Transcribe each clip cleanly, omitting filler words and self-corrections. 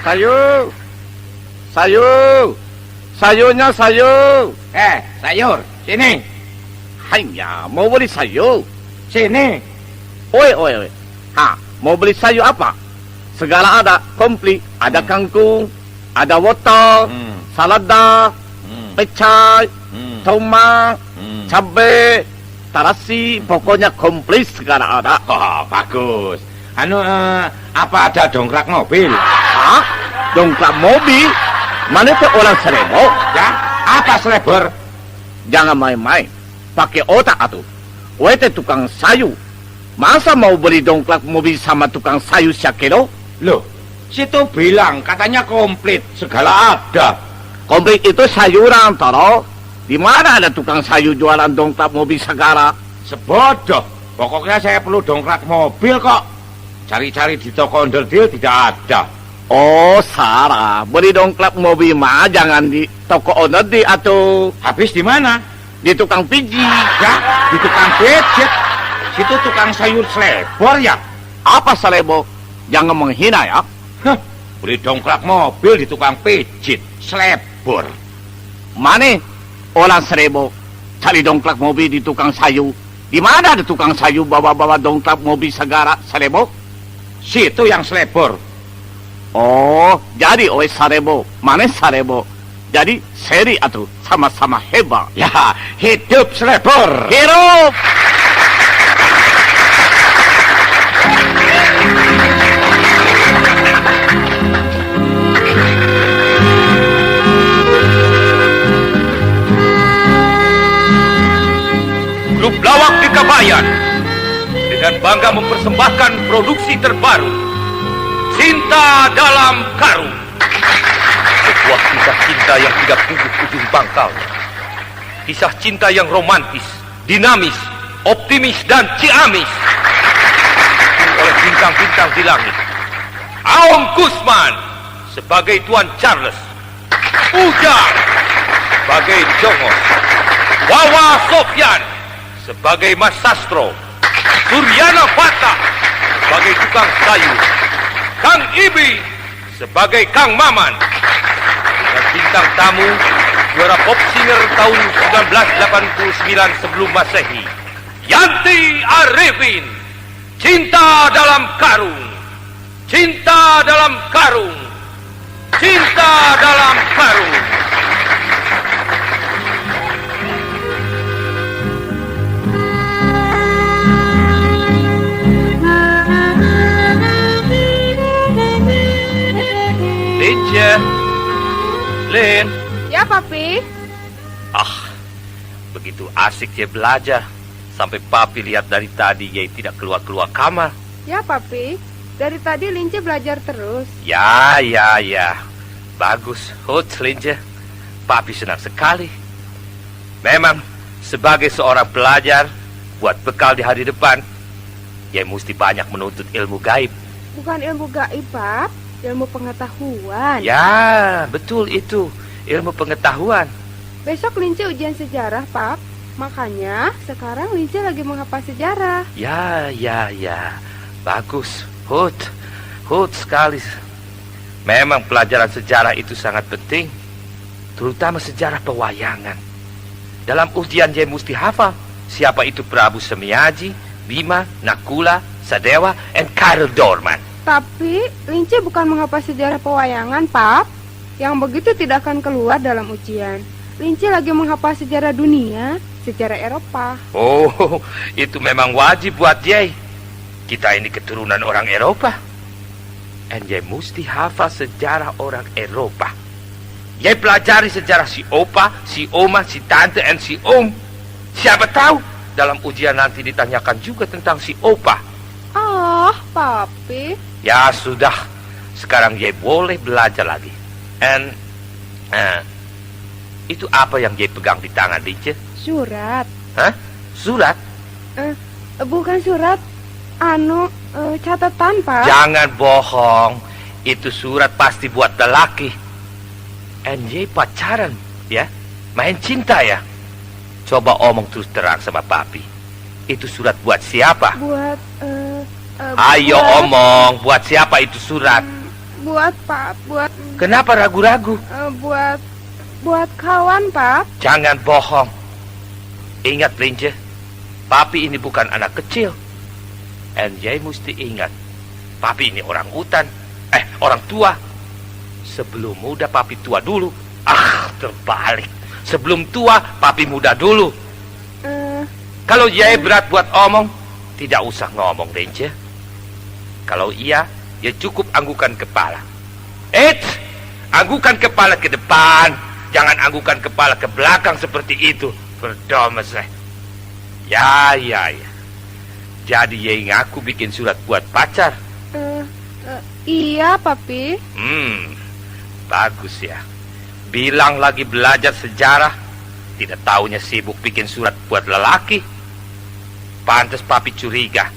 Sayur, sayur, sayurnya sayur. Sayur, sini. Hanya mau beli sayur. Sini. Oi. Mau beli sayur apa? Segala ada, komplit. Ada kangkung, ada wortel, salada, pecah, tomat, cabai, tarasi, pokoknya komplit segala ada. Oh, bagus. Apa ada dongkrak mobil? Hah? Dongkrak mobil? Mana itu orang serebo? Ya, apa selebor? Jangan main-main. Pakai otak atuh. Wete tukang sayur. Masa mau beli dongkrak mobil sama tukang sayur syakelo? Loh, situ bilang katanya komplit, segala ada. Komplit itu sayuran, toro. Di mana ada tukang sayur jualan dongkrak mobil segala? Sebodoh. Pokoknya saya perlu dongkrak mobil kok. Cari-cari di toko onderdil tidak ada. Oh, salah. Beli dongkrak mobil mah jangan di toko onderdil atau Habis di mana? di tukang pijit. Ya, di tukang pijit. Situ tukang sayur selebor ya. Apa selebo? Jangan menghina ya. Hah, beli dongkrak mobil di tukang pijit, selebor. Mana orang serebo cari dongkrak mobil di tukang sayur? Di mana ada tukang sayur bawa-bawa dongkrak mobil segala selebo? Situ yang selebor. Oh, jadi oi sarebo, mana sarebo? Jadi seri atuh sama-sama hebat. Ya, hidup selebor. Hidup! Grup Lawak di Kabayan dengan bangga mempersembahkan produksi terbaru Cinta Dalam Karung. Sebuah kisah cinta yang tidak putus ujung pangkalnya. Kisah cinta yang romantis, dinamis, optimis dan ciamis. Oleh bintang-bintang di langit. Aom Gusman sebagai Tuan Charles, Ujang sebagai Jongos, Wawa Sofyan sebagai Mas Sastro, Suryana Fata sebagai tukang sayur, Kang Ibi sebagai Kang Maman, dan bintang tamu juara pop singer tahun 1989 sebelum Masehi, Yanti Arifin. Cinta dalam karung, cinta dalam karung, cinta dalam karung. Lince, Lin. Ya, Papi. Begitu asik dia belajar. Sampai Papi lihat dari tadi dia tidak keluar-keluar kamar. Ya, Papi. Dari tadi Lince belajar terus. Ya. Bagus, Lince. Papi senang sekali. Memang sebagai seorang pelajar, buat bekal di hari depan, dia mesti banyak menuntut ilmu gaib. Bukan ilmu gaib, Pap. Ilmu pengetahuan. Ya, betul itu. Ilmu pengetahuan. Besok Lince ujian sejarah, Pap. Makanya sekarang Lince lagi menghafal sejarah. Ya. Bagus, Hut sekali. Memang pelajaran sejarah itu sangat penting. Terutama sejarah pewayangan. Dalam ujian dia mesti hafal siapa itu Prabu Semiaji, Bima, Nakula, Sadewa, and Karel Dorman. Tapi Lince bukan menghafal sejarah pewayangan, Pap. Yang begitu tidak akan keluar dalam ujian. Lince lagi menghafal sejarah dunia, sejarah Eropa. Oh, itu memang wajib buat Jay. Kita ini keturunan orang Eropa. And Jay mesti hafal sejarah orang Eropa. Ye pelajari sejarah si opa, si oma, si tante, dan si om. Siapa tahu dalam ujian nanti ditanyakan juga tentang si opa. Ah, Papi. Ya sudah, sekarang Ye boleh belajar lagi. And itu apa yang Ye pegang di tangan, Lince? Surat. Hah? Surat? Bukan surat. Catatan, Pak. Jangan bohong. Itu surat pasti buat lelaki. And Ye pacaran, ya? Main cinta, ya? Coba omong terus terang sama Papi. Itu surat buat siapa? Buat, Ayo omong, buat siapa itu surat? Buat, Pak. Buat, Kenapa ragu-ragu? buat kawan, Pak. Jangan bohong. Ingat, Lince, Papi ini bukan anak kecil. And Ye mesti ingat, Papi ini orang hutan. Orang tua. Sebelum muda, Papi tua dulu. Terbalik. Sebelum tua, Papi muda dulu. Kalau Ye berat buat omong, tidak usah ngomong, Lince. Kalau iya, ya cukup anggukan kepala. Anggukan kepala ke depan. Jangan anggukan kepala ke belakang seperti itu. Berdomes. Ya. Jadi Ye ngaku bikin surat buat pacar. Iya, Papi. Bagus ya. Bilang lagi belajar sejarah, tidak taunya sibuk bikin surat buat lelaki. Pantes Papi curiga.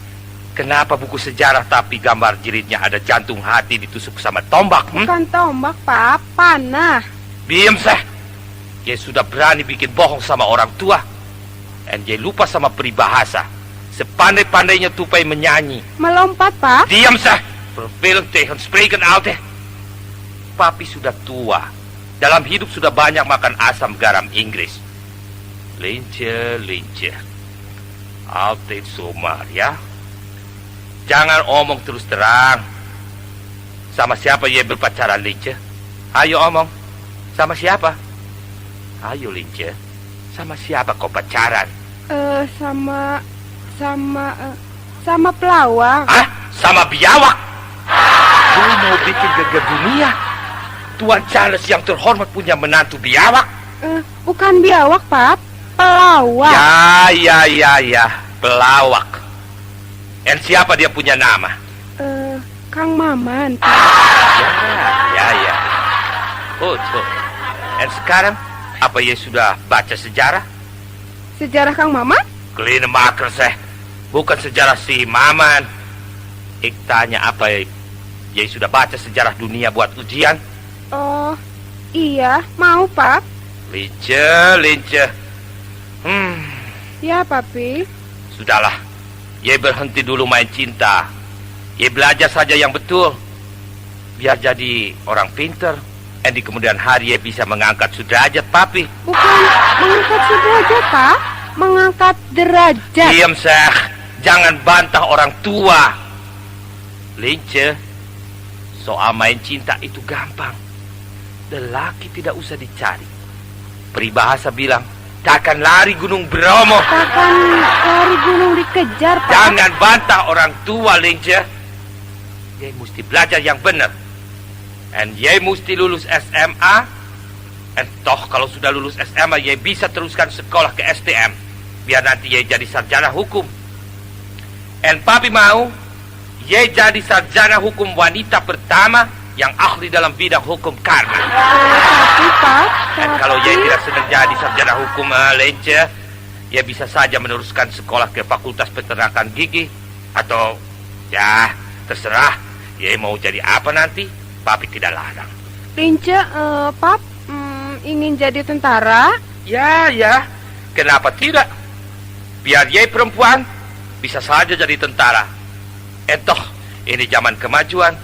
Kenapa buku sejarah tapi gambar jilidnya ada jantung hati ditusuk sama tombak? Bukan tombak, Pak. Panah. Diam, Ye sudah berani bikin bohong sama orang tua. Dan Ye lupa sama peribahasa. Sepandai-pandainya tupai menyanyi. Melompat, Pak. Diam, Vervelend tegen spreken altijd. Papi sudah tua. Dalam hidup sudah banyak makan asam garam Inggris. Lince. Altijd zomaar, ya. Jangan omong terus terang. Sama siapa Ye berpacaran, Lince? Ayo omong. Sama siapa? Ayo, Lince. Sama siapa kau pacaran? Sama pelawak. Sama biawak? Lu mau bikin geger dunia? Tuan Charles yang terhormat punya menantu biawak? Bukan biawak, Pak. Pelawak. Ya. Pelawak. Dan siapa dia punya nama? Kang Maman, Pak. Ya. Oh. Dan sekarang, apa Ye sudah baca sejarah? Sejarah Kang Maman? Klinemaker, bukan sejarah si Maman. Ik tanya apa Ye sudah baca sejarah dunia buat ujian? Oh, iya. Mau, Pak. Lince. Ya, Papi. Sudahlah, Ye berhenti dulu main cinta. Ye belajar saja yang betul. Biar jadi orang pinter. Dan di kemudian hari Ye bisa mengangkat sudrajat Papi. Bukan mengangkat sudrajat, Pak. Mengangkat derajat. Diam, jangan bantah orang tua. Lince, soal main cinta itu gampang. Lelaki tidak usah dicari. Peribahasa bilang, takkan lari gunung Bromo. Takkan lari gunung dikejar, Pak. Jangan bantah orang tua, Lince. Ye mesti belajar yang benar. And Ye mesti lulus SMA. And toh kalau sudah lulus SMA, Ye bisa teruskan sekolah ke STM. Biar nanti Ye jadi sarjana hukum. And Papi mau Ye jadi sarjana hukum wanita pertama yang ahli dalam bidang hukum karma. Tapi, Pak. Dan kalau Ye tidak sedang jadi sarjana hukum, Lince, Ye bisa saja meneruskan sekolah ke Fakultas Peternakan Gigi. Atau, ya, terserah. Ye mau jadi apa nanti, Papi tidak larang. Lince, Pap, ingin jadi tentara? Ya, kenapa tidak? Biar Ye perempuan, bisa saja jadi tentara. Toh, ini zaman kemajuan.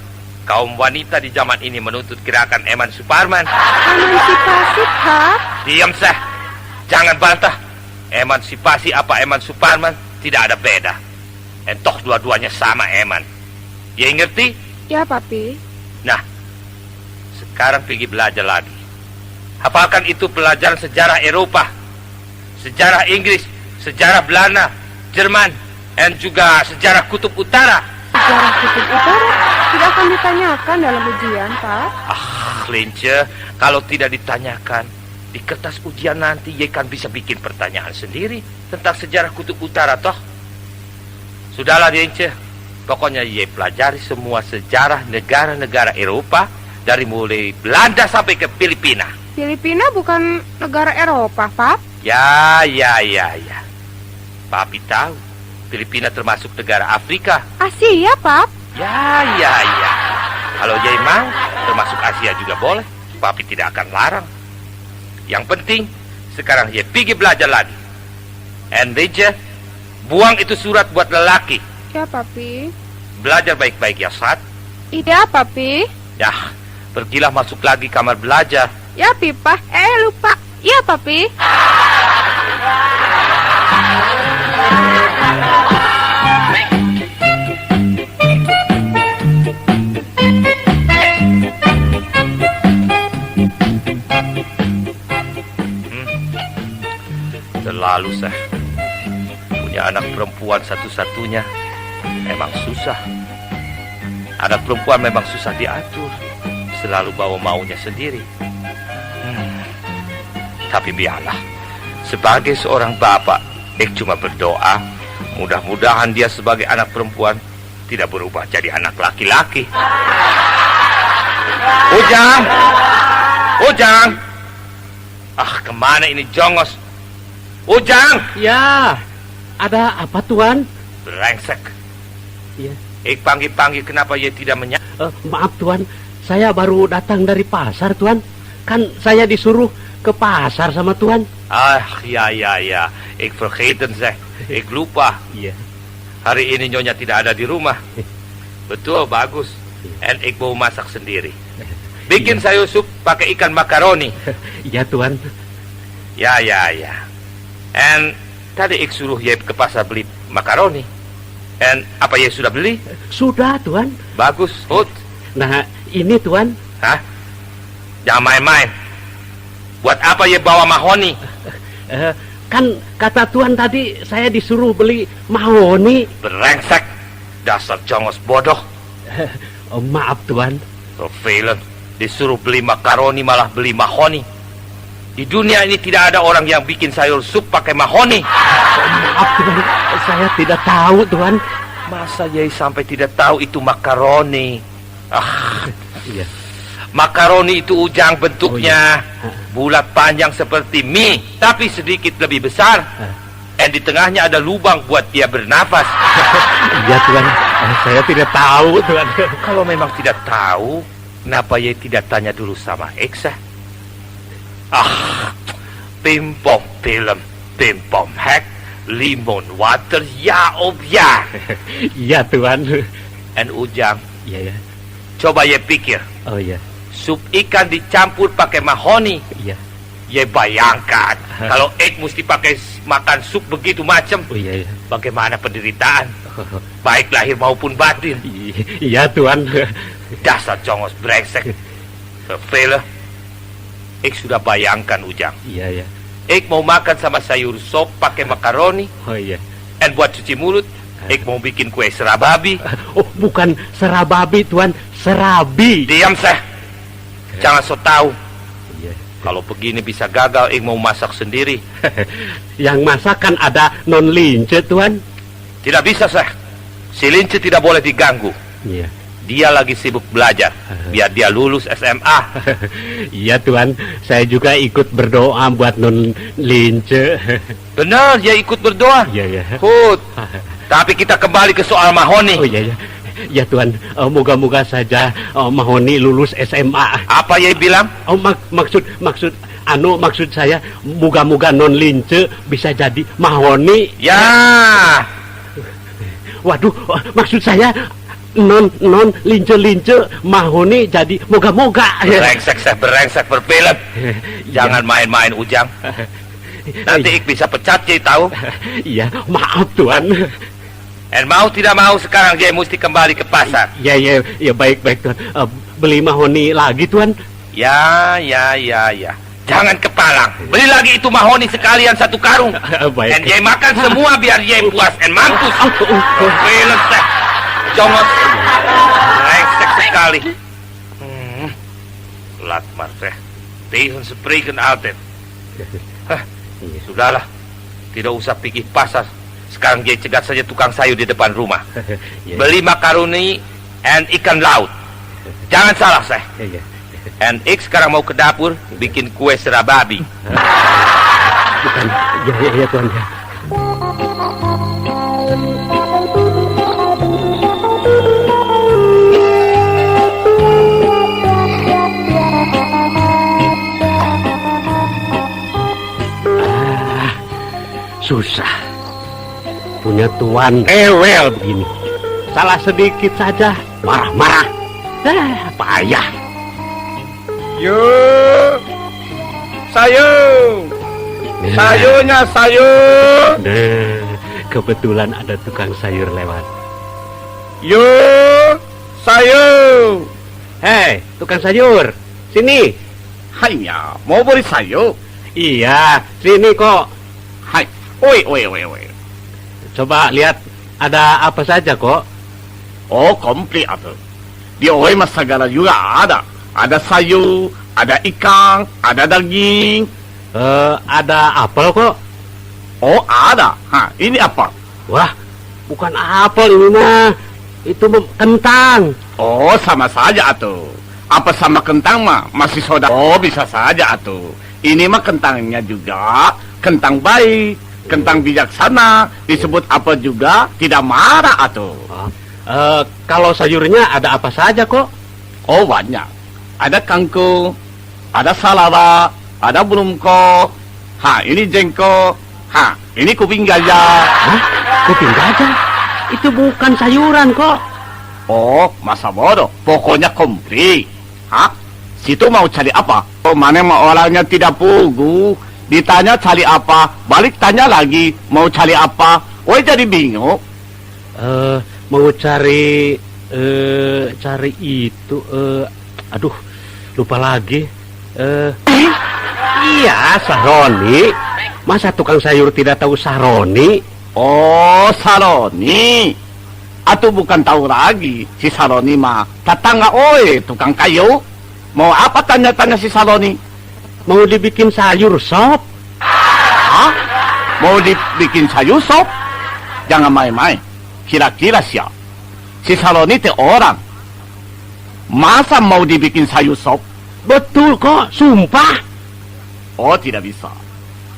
Kaum wanita di zaman ini menuntut gerakan Eman Suparman. Emansipasi, Pak. Diam, jangan bantah. Emansipasi apa Eman Suparman, tidak ada beda. Toh dua-duanya sama Eman. Ye ngerti? Ya, Papi. Nah, sekarang pergi belajar lagi. Hafalkan itu pelajaran sejarah Eropa, sejarah Inggris, sejarah Belanda, Jerman, dan juga sejarah Kutub Utara. Sejarah Kutub Utara tidak akan ditanyakan dalam ujian, Pak. Lince, Kalau tidak ditanyakan, di kertas ujian nanti ye kan bisa bikin pertanyaan sendiri tentang sejarah kutub utara toh. Sudahlah Dince, pokoknya ye pelajari semua sejarah negara-negara Eropa dari mulai Belanda sampai ke Filipina. Filipina bukan negara Eropa, Pap. Ya. Papi tahu, Filipina termasuk negara Afrika. Asia, Pap. Ya. Kalau ye mau, termasuk Asia juga boleh. Papi tidak akan larang. Yang penting, sekarang ye pergi belajar lagi. And Dince, buang itu surat buat lelaki. Ya, Papi. Belajar baik-baik ya, Sat. Iya, Papi. Ya, pergilah masuk lagi kamar belajar. Ya, Pipa. Lupa. Ya, Papi. Terlalu punya anak perempuan satu-satunya memang susah. Anak perempuan memang susah diatur, selalu bawa maunya sendiri. Tapi biarlah, sebagai seorang bapak, cuma berdoa mudah-mudahan dia sebagai anak perempuan tidak berubah jadi anak laki-laki. Ujang, kemana ini jongos? Ujang! Ya, ada apa Tuan? Brengsek. Ya. Panggil-panggil kenapa ia tidak Maaf Tuan, saya baru datang dari pasar Tuan. Kan saya disuruh ke pasar sama Tuan. Ya. Vergeten zeg. Lupa. Iya. Hari ini Nyonya tidak ada di rumah. Betul, bagus. En mau masak sendiri. Bikin sayur sup pakai ikan makaroni. Iya Tuan. Ya. And tadi suruh ye ke pasar beli makaroni. And apa ye sudah beli? Sudah Tuan. Bagus, Hut. Nah, ini Tuan. Hah? Jangan main-main. Buat apa ye bawa mahoni? Kan kata Tuan tadi saya disuruh beli mahoni. Brengsek. Dasar jongos bodoh. Maaf Tuan. Film disuruh beli makaroni malah beli mahoni. Di dunia ini tidak ada orang yang bikin sayur sup pakai mahoni. Maaf Tuan, saya tidak tahu Tuan. Masa Yai sampai tidak tahu itu makaroni? Iya. Makaroni itu Ujang bentuknya bulat panjang seperti mie, tapi sedikit lebih besar. Dan di tengahnya ada lubang buat dia bernafas. Iya Tuan, saya tidak tahu Tuan. Kalau memang tidak tahu, kenapa Yai tidak tanya dulu sama Eksa? Pimpom film, pimpom hack, limon water, ya. Iya Tuan. And Ujang, Iya. coba ye pikir, Oh iya. sup ikan dicampur pakai mahoni. Iya. Ye bayangkan, kalau mesti pakai makan sup begitu macam, Oh iya. bagaimana penderitaan, baik lahir maupun batin. Iya Tuan. Dasar jongos brengsek. Fela, sudah bayangkan Ujang. Iya. Mau makan sama sayur sop pakai makaroni. Oh iya. Dan buat cuci mulut, mau bikin kue serababi. Oh, bukan serababi Tuan, serabi. Diam sah. Jangan so tahu. Iya. Kalau begini bisa gagal, mau masak sendiri. Yang masak kan ada non lince Tuan. Tidak bisa sah. Si Lince tidak boleh diganggu. Iya. Dia lagi sibuk belajar, biar dia lulus SMA. Iya Tuan, saya juga ikut berdoa buat non lince. Benar, dia ikut berdoa. Iya. Hut. Tapi kita kembali ke soal mahoni. Oh iya. Ya Tuan, moga-moga saja Mahoni lulus SMA. Apa Yai bilang? Oh maksud saya moga-moga non lince bisa jadi Mahoni. Ya. Waduh, maksud saya non lince Mahoni jadi moga-moga. Berengsek berpelet. Jangan main-main Ujang. Nanti bisa pecat Yai tahu. Iya, maaf Tuan. Dan mau tidak mau sekarang Yai mesti kembali ke pasar. Ya baik Tuan. Beli Mahoni lagi Tuan. Ya. Jangan kepalang. Beli lagi itu mahoni sekalian satu karung. Baik. Dan Yai makan semua biar Yai puas dan mampus. Pelet teh. Jongos. Rengsek sekali. Latmar teh. Tegen spreken altijd. Hah, sudahlah. Tidak usah pergi pasar. Sekarang dia cegat saja tukang sayur di depan rumah. Ya, Beli makaroni and ikan laut. Jangan salah, Seh. ya. And ik sekarang mau ke dapur bikin kue serababi. Bukan. Ya, Tuan. Ya. Susah. Punya tuan rewel begini. Salah sedikit saja marah-marah. Payah. Yo, sayur, sayurnya sayur. Nah, kebetulan ada tukang sayur lewat. Yo, sayur. Hei, tukang sayur. Sini. Hanya mau beli sayur. Iya, sini kok. Hai, oi. Coba lihat ada apa saja kok. Oh, komplit atuh. Di oi mas segala juga ada. Ada sayur, ada ikan, ada daging. Ada apel kok. Oh, ada. Ini apa? Wah, bukan apel ini mah. Itu kentang. Oh, sama saja atuh. Apa sama kentang mah? Masih soda. Oh, bisa saja atuh. Ini mah kentangnya juga kentang baik, kentang bijaksana. Disebut apa juga tidak marah atuh. Kalau sayurnya ada apa saja kok? Oh, banyak. Ada kangkung, ada salada, ada bulungko. Ini jengkol. Ini kuping gajah. Hah? Kuping gajah? Itu bukan sayuran kok. Oh, masa bodoh. Pokoknya komplit. Situ mau cari apa? Oh, mana mau orangnya tidak pugu. Ditanya cari apa, balik tanya lagi mau cari apa. Oh, jadi bingung. Mau cari itu. Aduh, lupa lagi. Iya, Saroni. Masa tukang sayur tidak tahu Saroni? Oh, Saroni. Atau bukan tahu lagi si Saroni mah tetangga oi tukang kayu. Mau apa tanya-tanya si Saroni? Mau dibikin sayur sop? Mau dibikin sayur sop? Jangan main-main. Kira-kira siapa? Si Saroni teh orang. Masa mau dibikin sayur sop? Betul kok, sumpah. Oh, tidak bisa.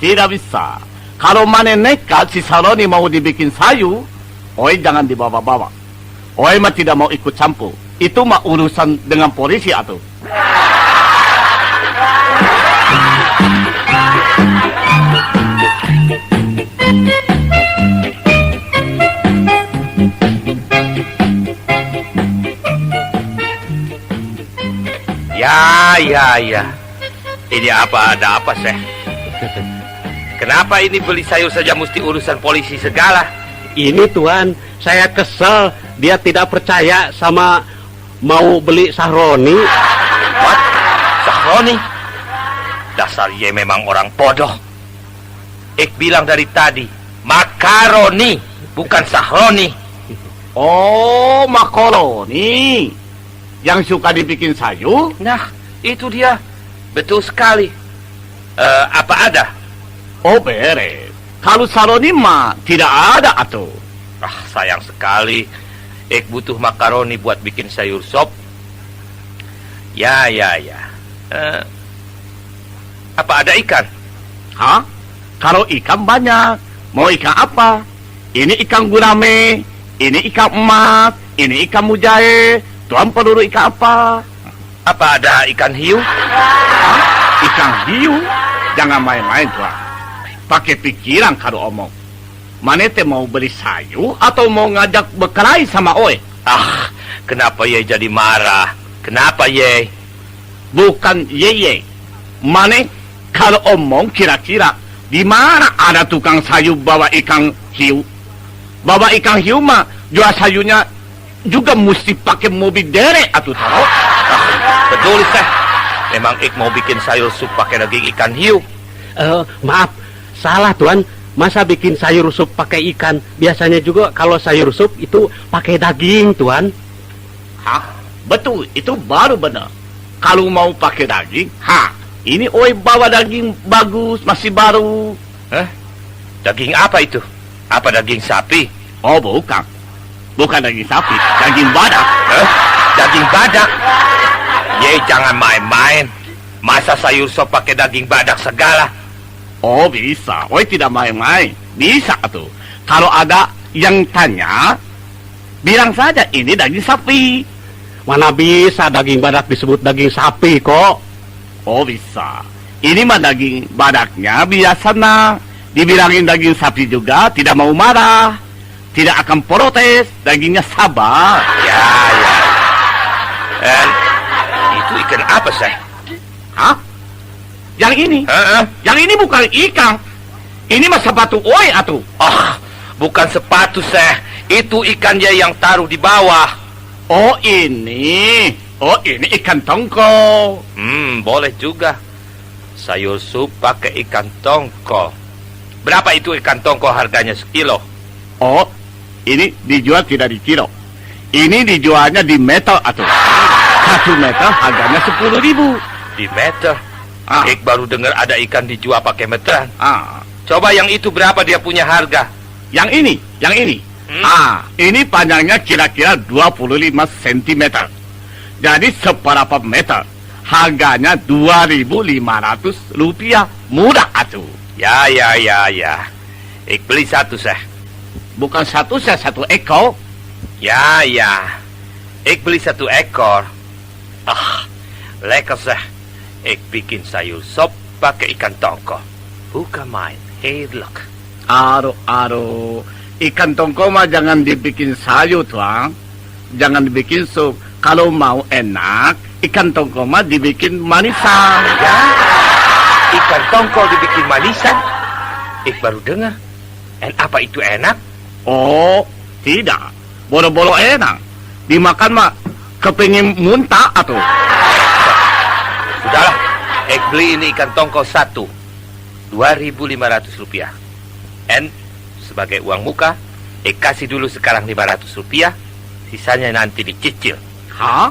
Tidak bisa. Kalau mana nekat si Saroni mau dibikin sayur, oi jangan dibawa-bawa. Oi mah tidak mau ikut campur. Itu mah urusan dengan polisi atuh. Ya. Ini ada apa, Seh? Kenapa ini beli sayur saja mesti urusan polisi segala? Ini Tuan, saya kesel. Dia tidak percaya sama mau beli Sahroni. What? Sahroni? Dasar ye memang orang bodoh. Ik bilang dari tadi, makaroni, bukan Sahroni. Oh, makaroni. Yang suka dibikin sayur? Nah, itu dia. Betul sekali. Apa ada? Oh, beres. Kalau Saroni mah tidak ada atuh. Sayang sekali. Ik butuh makaroni buat bikin sayur sop. Ya. Apa ada ikan? Kalau ikan banyak. Mau ikan apa? Ini ikan gurame, ini ikan emas, ini ikan mujair. Tuan peluru ikan apa? Apa ada ikan hiu? Ikan hiu? Jangan main-main, Tuan. Pakai pikiran kalau omong. Mana teh mau beli sayur atau mau ngajak berkelahi sama oi? Kenapa ye jadi marah? Kenapa ye? Bukan ye. Mana kalau omong kira-kira di mana ada tukang sayur bawa ikan hiu? Bawa ikan hiu mah jual sayurnya juga mesti pakai mobil derek atau tahu? Betul, Seh. Memang ik mau bikin sayur sup pakai daging ikan hiu. Maaf, salah Tuan. Masa bikin sayur sup pakai ikan? Biasanya juga kalau sayur sup itu pakai daging, Tuan. Betul, itu baru benar. Kalau mau pakai daging, Ini oi bawa daging bagus, masih baru. Hah? Daging apa itu? Apa daging sapi? Oh, bukan. Bukan daging sapi, daging badak. Hah? Daging badak? Ye, jangan main-main. Masa sayur sop pakai daging badak segala? Oh, bisa. Oi tidak main-main. Bisa tuh. Kalau ada yang tanya, bilang saja ini daging sapi. Mana bisa daging badak disebut daging sapi kok? Oh, bisa. Ini mah daging badaknya biasa nah. Dibilangin daging sapi juga tidak mau marah. Tidak akan protes. Dagingnya sabar. Ya. Dan itu ikan apa, Seh? Hah? Yang ini? Hah? Yang ini bukan ikan. Ini mah sepatu oi atuh. Oh, bukan sepatu, Seh. Itu ikannya yang taruh di bawah. Oh, ini. Oh, ini ikan tongko. Boleh juga. Sayur sup pakai ikan tongko. Berapa itu ikan tongko harganya sekilo? Oh, ini dijual tidak di kilo. Ini dijualnya di meter atuh. 1 meter harganya 10.000. Di meter. Ah. Ik baru dengar ada ikan dijual pakai meteran. Ah, Coba yang itu berapa dia punya harga? yang ini. Ini panjangnya kira-kira 25 cm. Jadi seberapa meter? Harganya 2.500 rupiah. Murah atuh. Ya. Ik beli satu, Seh. Bukan satu, saya 1 ekor. Ya. Ik beli 1 ekor. Lekker, Seh. Ik bikin sayur sop pakai ikan tongko. Bukan main. Heerlijk. Aduh. Ikan tongko mah jangan dibikin sayur, tuang. Jangan dibikin sup. Kalau mau enak, ikan tongko mah dibikin manisan. Ya, ikan tongkol dibikin manisan. Ik baru dengar. Apa itu enak? Oh, tidak. Boro-boro enak. Dimakan mah kepingin muntah atuh. Sudahlah, ik beli ini ikan tongkol 1. 2.500 rupiah. Sebagai uang muka, ik kasih dulu sekarang 500 rupiah. Sisanya nanti dicicil. Hah?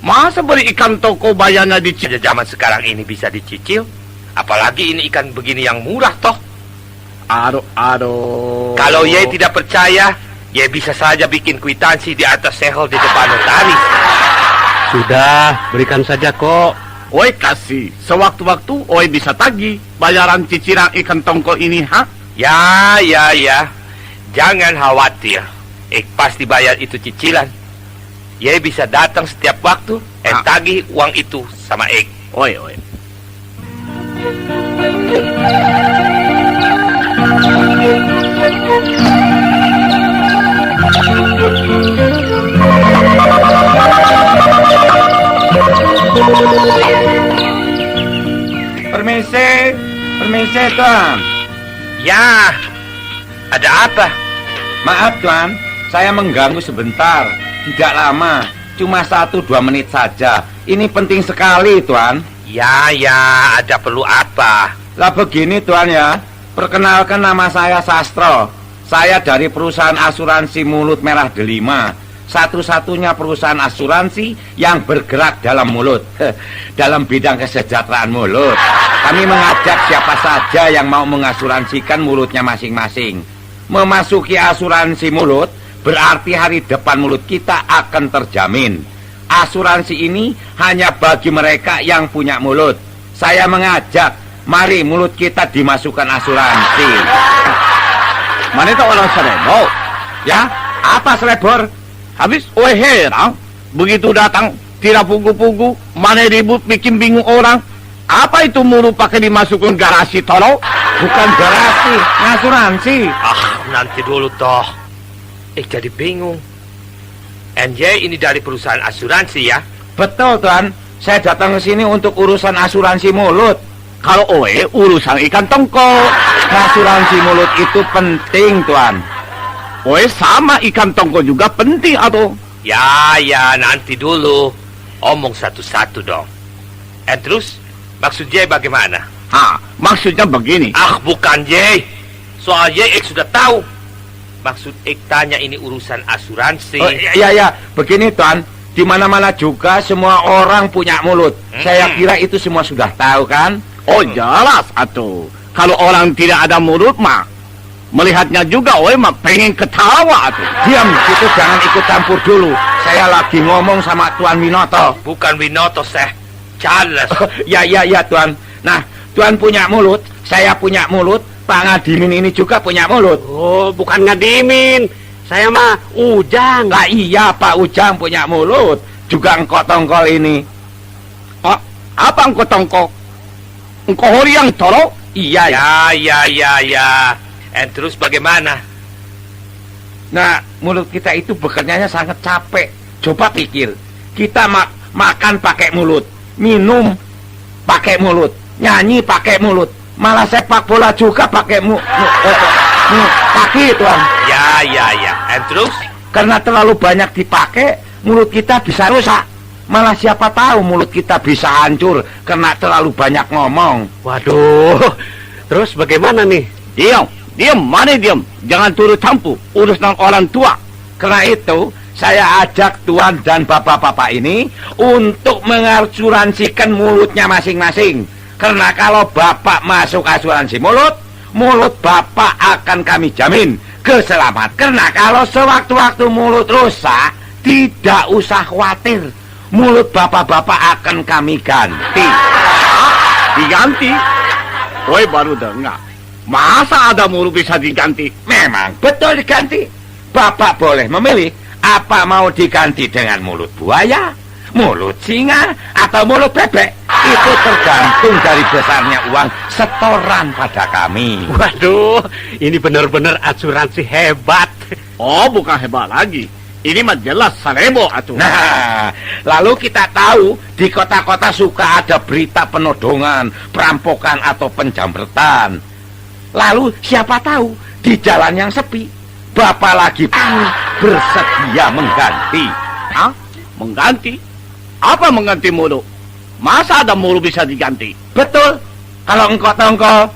Masa beli ikan toko bayarnya dicicil? Zaman sekarang ini bisa dicicil. Apalagi ini ikan begini yang murah toh. Aduh. Kalau ye tidak percaya, ye bisa saja bikin kwitansi di atas sehol di depan notaris. Sudah, berikan saja kok. Oi kasih. Sewaktu-waktu oi bisa tagih bayaran cicilan ikan tongko ini, ha? Ya. Jangan khawatir. Ik pasti bayar itu cicilan. Ye bisa datang setiap waktu tagih uang itu sama ik. Oi. Permisi, Tuan. Ya, ada apa? Maaf, Tuan. Saya mengganggu sebentar. Tidak lama. Cuma 1-2 menit saja. Ini penting sekali, Tuan. Ya, ada perlu apa? Lah begini, Tuan ya. Perkenalkan, nama saya Sastro. Saya dari perusahaan asuransi Mulut Merah Delima. Satu-satunya perusahaan asuransi yang bergerak dalam mulut. Dalam bidang kesejahteraan mulut. Kami mengajak siapa saja yang mau mengasuransikan mulutnya masing-masing. Memasuki asuransi mulut berarti hari depan mulut kita akan terjamin. Asuransi ini hanya bagi mereka yang punya mulut. Saya mengajak, mari mulut kita dimasukkan asuransi. Mana itu orang selebor? Ya, apa selebor? Habis oi heran. Begitu datang tidak pugu-pugu, mana ribut bikin bingung orang. Apa itu mulu pakai dimasukkan garasi tolong? Bukan garasi, asuransi. Nanti dulu toh. Jadi bingung. NJ ini dari perusahaan asuransi ya? Betul, Tuan. Saya datang ke sini untuk urusan asuransi mulut. Kalau oi urusan ikan tongko. Asuransi mulut itu penting, Tuan. Oi sama ikan tongko juga penting atau? Ya, nanti dulu. Omong satu-satu dong. Terus, maksud Jay bagaimana? Maksudnya begini. Bukan Jay. Soal Jay, sudah tahu. Maksud tanya ini urusan asuransi. Oh, iya. Begini, Tuan. Di mana-mana juga semua orang punya mulut. Saya kira itu semua sudah tahu kan? Oh jelas atuh. Kalau orang tidak ada mulut mah, melihatnya juga mah pengen ketawa atuh. Diam, itu jangan ikut campur dulu. Saya lagi ngomong sama Tuan Winoto. Bukan Winoto, Seh. Charles. Ya Tuan. Nah, Tuan punya mulut, saya punya mulut, Pak Ngadimin ini juga punya mulut. Oh, bukan Ngadimin. Saya mah Ujang. Lah iya, Pak Ujang punya mulut. Juga engkau tongkol ini. Oh, apa engkau tongkol? Engkau horiang toro? Iya. Ya. And terus bagaimana? Nah, mulut kita itu bekerjanya sangat capek. Coba pikir, kita makan pakai mulut, minum pakai mulut, nyanyi pakai mulut, malah sepak bola juga pakai kaki, Tuan. Ya. And terus? Karena terlalu banyak dipakai, mulut kita bisa rusak. Malah siapa tahu mulut kita bisa hancur karena terlalu banyak ngomong. Waduh. Terus bagaimana nih? Diam, mana diam? Jangan turut campur urusan orang tua. Karena itu, saya ajak Tuan dan bapak-bapak ini untuk mengasuransikan mulutnya masing-masing. Karena kalau bapak masuk asuransi mulut bapak akan kami jamin keselamatan. Karena kalau sewaktu-waktu mulut rusak, tidak usah khawatir. Mulut bapak-bapak akan kami ganti. Diganti? Baru dengar. Masa ada mulut bisa diganti? Memang betul diganti. Bapak boleh memilih apa mau diganti dengan mulut buaya, mulut singa, atau mulut bebek. Itu tergantung dari besarnya uang setoran pada kami. Waduh, ini benar-benar asuransi hebat. Oh, bukan hebat lagi. Ini mah jelas Sarebo atuh. Nah, lalu kita tahu di kota-kota suka ada berita penodongan, perampokan atau penjamretan. Lalu siapa tahu di jalan yang sepi, Bapak lagi bersedia mengganti. Hah? Mengganti? Apa mengganti mulut? Masa ada mulut bisa diganti? Betul. Kalau engkau tongkol.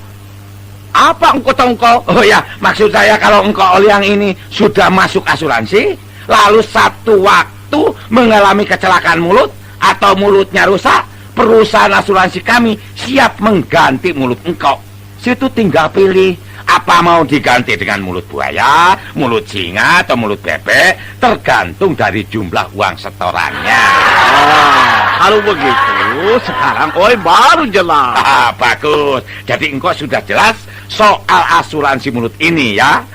Apa engkau tongkol? Oh ya, maksud saya kalau engkau yang ini sudah masuk asuransi, lalu satu waktu mengalami kecelakaan mulut atau mulutnya rusak, perusahaan asuransi kami siap mengganti mulut engkau. Situ tinggal pilih apa mau diganti dengan mulut buaya, mulut singa, atau mulut bebek, tergantung dari jumlah uang setorannya. Kalau begitu, sekarang baru jelas. Bagus. Jadi engkau sudah jelas soal asuransi mulut ini ya?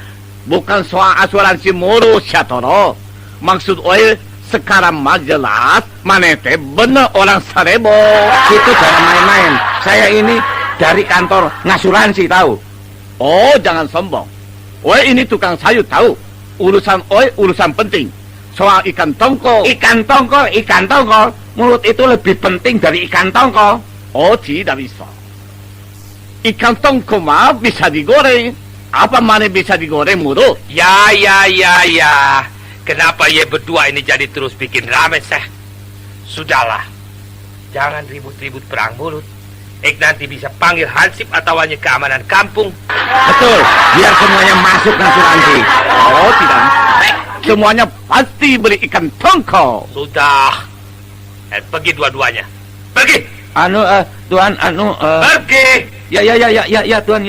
Bukan soal asuransi mulut, Syatoro. Maksud sekarang mah jelas, mana teh bener orang Sarebo. Itu jangan main-main. Saya ini dari kantor ngasuransi tahu. Oh, jangan sombong. Ini tukang sayur tahu. Urusan penting. Soal ikan tongkol. Ikan tongkol. Mulut itu lebih penting dari ikan tongkol. Oh, tidak bisa. Ikan tongkol mah bisa digoreng. Apa mana bisa digoreng mulut? Ya. Kenapa ye berdua ini jadi terus bikin rame, Seh? Sudahlah. Jangan ribut-ribut perang mulut. Nanti bisa panggil Hansip atau hanya keamanan kampung. Betul, biar semuanya masuk asuransi. Oh, tidak. Semuanya pasti beli ikan tongkol. Sudah. Pergi dua-duanya. Pergi. Tuan, Pergi. Ya, Tuan.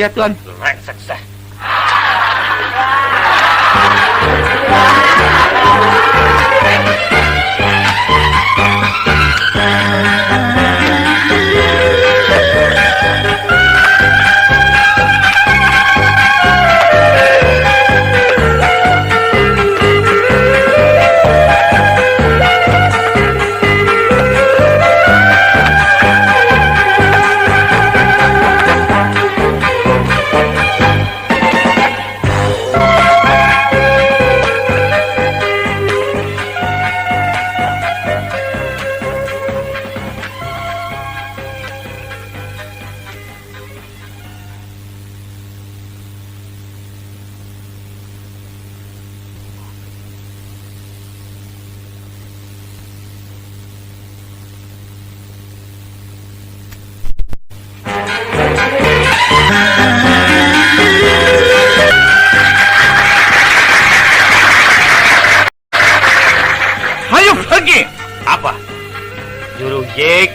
Rengsek, Seh.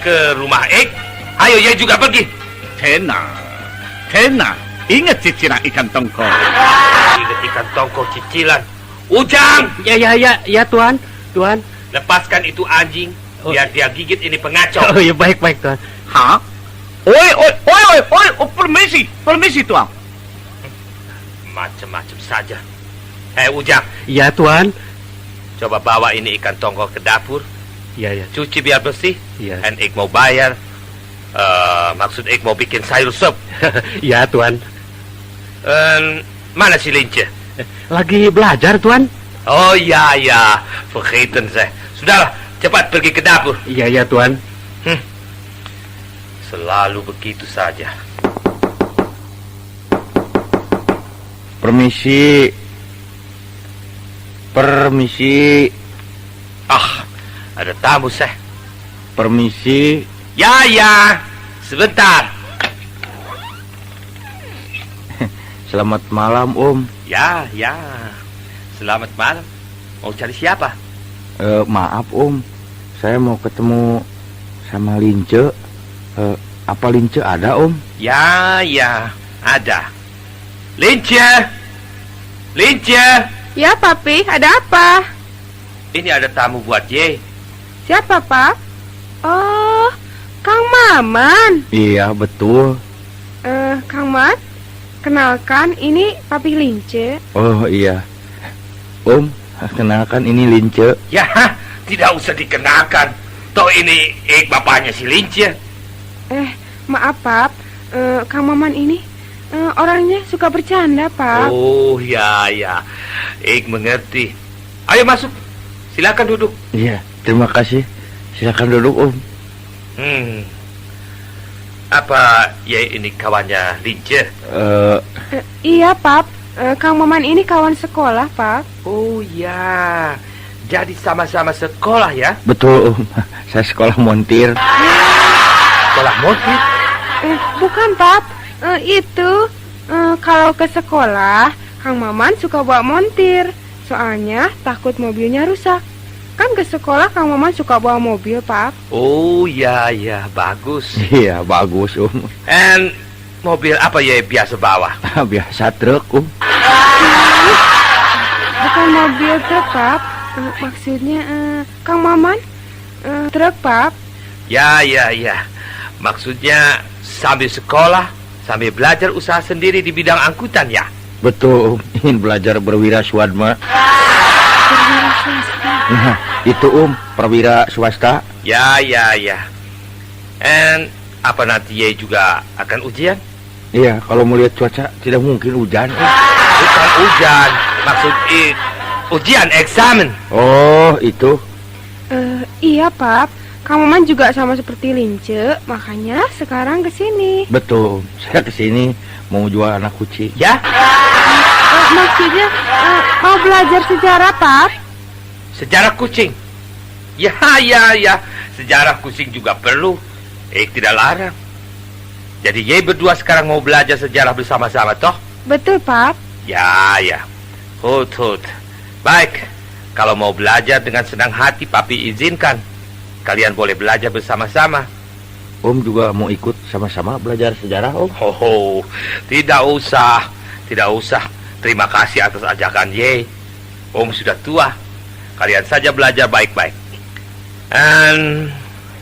ke rumah Ek. Ayo, Ye juga pergi. Tena, ingat cicilan ikan tongkol. Ingat ikan tongkol cicilan. Ujang, Ya, Tuan. Tuan. lepaskan itu anjing. Biar dia gigit ini pengacau. Oh, ya baik, Tuan. Hah? Permisi, Tuan. Macam-macam saja. Ujang, Ya, Tuan. coba bawa ini ikan tongkol ke dapur. Ya. Cuci biar bersih. Iya. Dan Ek mau bayar. Maksud Ek mau bikin sayur sup. Ya, Tuan. Mana si Lince? Lagi belajar, Tuan. Oh ya, vergeten saya. Sudahlah, cepat pergi ke dapur. Iya, Tuan. Selalu begitu saja. Permisi. Ada tamu saya. Permisi. Ya, sebentar. Selamat malam, Om. Ya, selamat malam. Mau cari siapa? Maaf, Om. Saya mau ketemu sama Lince. Apa Lince ada, Om? Ya, ada. Lince. Ya, Papi, ada apa? Ini ada tamu buat Ye. Siapa, Pak? Oh, Kang Maman. Iya, betul. Kang Mat, kenalkan ini Papi Lince. Oh, iya. Om, kenalkan ini Lince. Ya, tidak usah dikenalkan. Toh ini bapaknya si Lince. Maaf, Pap. Kang Maman ini orangnya suka bercanda, Pak. Oh, ya. Mengerti. Ayo masuk. Silakan duduk. Iya, terima kasih. Silakan duduk, Om. Apa ini kawannya Lince? Iya, Pap. Kang Maman ini kawan sekolah, Pak. Oh ya, jadi sama-sama sekolah ya? Betul, Om. Saya sekolah montir. Sekolah montir? Bukan, Pap. Itu kalau ke sekolah, Kang Maman suka bawa montir. Soalnya takut mobilnya rusak. Kan ke sekolah Kang Maman suka bawa mobil, Pap. Oh ya, bagus. Iya, bagus, Om. And mobil apa biasa bawa? Biasa truk, Om. Bukan mobil truk, Pap. Maksudnya Kang Maman truk, Pap. Ya. Maksudnya sambil sekolah, sambil belajar usaha sendiri di bidang angkutan ya? Betul, Om. Ingin belajar berwira swasta. Nah, itu, Om, perwira swasta. Ya. And apa nanti juga akan ujian? Iya, kalau melihat cuaca tidak mungkin hujan, Om. Bukan hujan, maksud ujian eksamen. Oh, itu. Iya, Pap. Kang Maman juga sama seperti Lince, makanya sekarang kesini. Betul, saya kesini mau jual anak kucing. Ya? Maksudnya mau belajar sejarah, Pap. Sejarah kucing? Ya. Sejarah kucing juga perlu. Tidak larang. Jadi berdua sekarang mau belajar sejarah bersama-sama, toh? Betul, Pap. Ya. Hut. Baik. Kalau mau belajar dengan senang hati, Papi izinkan. Kalian boleh belajar bersama-sama. Om juga mau ikut sama-sama belajar sejarah, Om? Oh, tidak usah. Terima kasih atas ajakan Ye. Om sudah tua. Kalian saja belajar baik-baik. Dan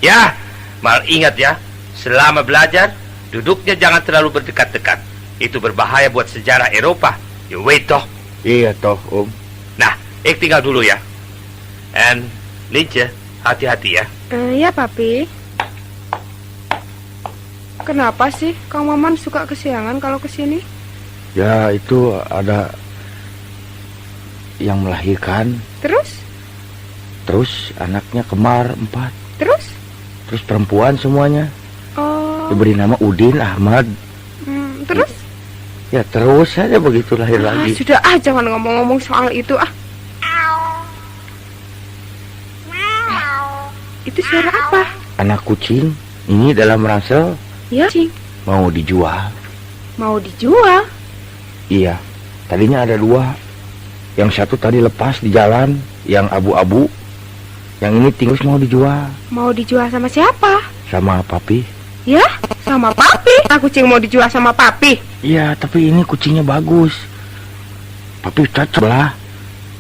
ya, mal ingat ya, selama belajar duduknya jangan terlalu berdekat-dekat. Itu berbahaya buat sejarah Eropa. You wait toh. Iya toh, Om. Nah, tinggal dulu ya. And Lince, hati-hati ya. Ya, Papi. Kenapa sih Kang Maman suka kesiangan kalau kesini? Ya, itu ada yang melahirkan. Terus anaknya kembar 4. Terus perempuan semuanya. Oh. Diberi nama Udin Ahmad. Terus? Ya, terus saja begitu lahir lagi. Sudah jangan ngomong-ngomong soal itu Itu suara apa? Anak kucing ini dalam ransel. Ya, kucing. Mau dijual. Mau dijual? Iya, tadinya ada 2. Yang satu tadi lepas di jalan, yang abu-abu. Yang ini tinggal mau dijual. Mau dijual sama siapa? sama papi. Ya, sama papi. Anak kucing mau dijual sama papi. Iya, tapi ini kucingnya bagus. Papi cocok lah.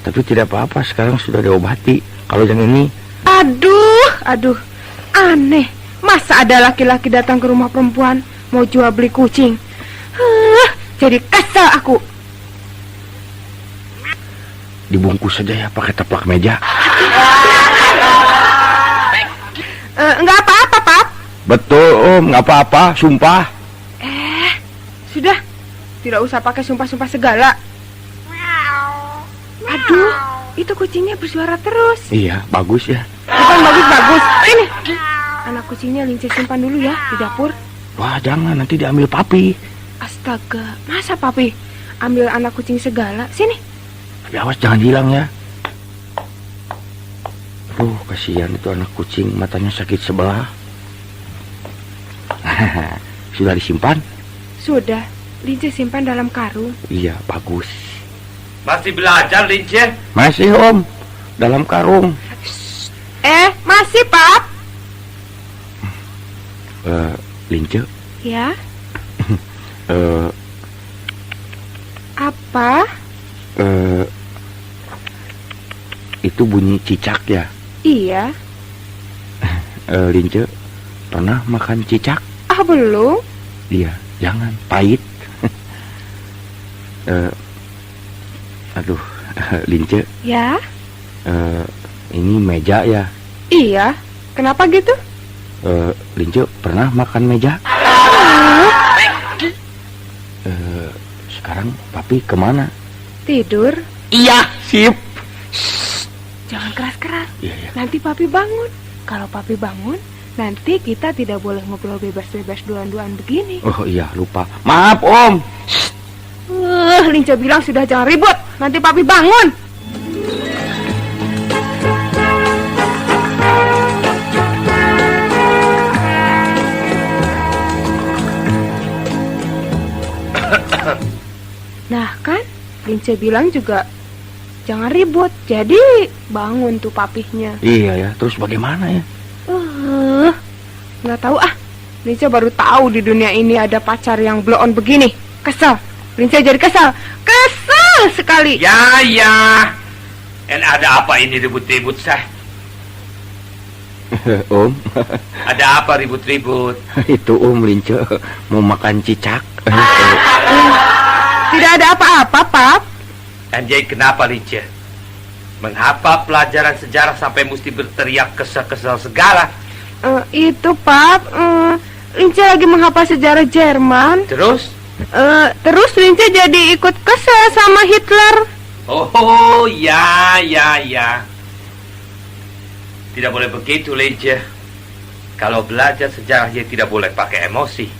Tapi tidak apa-apa, sekarang sudah diobati. Kalau yang ini, Aduh, aneh. Masa ada laki-laki datang ke rumah perempuan mau jual beli kucing? Jadi kesel aku. dibungkus saja ya pakai teplak meja. Nggak apa-apa, Pap. Betul, Om, nggak apa-apa, sumpah. Sudah, tidak usah pakai sumpah-sumpah segala. Aduh, itu kucingnya bersuara terus. Iya, bagus ya. Bukan bagus-bagus. Ini, anak kucingnya Lince simpan dulu ya di dapur. Wah, jangan, nanti diambil papi. Astaga, masa papi ambil anak kucing segala? Sini. Tapi awas jangan hilang ya. Aduh, kasihan itu anak kucing, matanya sakit sebelah. Sudah disimpan? Sudah, Lince simpan dalam karung. Iya, bagus. Masih belajar, Lince? Masih, Om, dalam karung. Masih, Pap. Lince, Ya, apa? itu bunyi cicak ya? Iya. Lince, pernah makan cicak? Belum. Iya, jangan, pahit. Aduh, Lince, Ya, ini meja ya? iya. Kenapa gitu? Lince, pernah makan meja? Sekarang papi kemana? Tidur. Iya, sip. Jangan keras-keras. Iya, iya. Nanti papi bangun. Kalau papi bangun, nanti kita tidak boleh ngobrol bebas-bebas duaan-duaan begini. Oh iya, lupa. Maaf, Om. Lince bilang sudah jangan ribut. Nanti papi bangun. Nah kan, Lince bilang juga jangan ribut. Jadi bangun tuh papihnya. Iya ya, terus bagaimana ya? Nggak tahu ah. Lince baru tahu di dunia ini ada pacar yang blow on begini. Kesel. Lince jadi kesel. Kesel sekali. Ya, ya. Dan ada apa ini ribut-ribut, Sah? Om, Ada apa ribut-ribut? itu Om Lince mau makan cicak. Tidak ada apa-apa, Pap. Anjay, kenapa, Lince? Mengapa pelajaran sejarah sampai mesti berteriak kesel-kesel segala? Itu, Pap. Lince lagi menghafal sejarah Jerman. Terus? Terus Lince jadi ikut kesel sama Hitler. Oh, ya, ya, ya. Tidak boleh begitu, Lince. Kalau belajar sejarah, ya tidak boleh pakai emosi.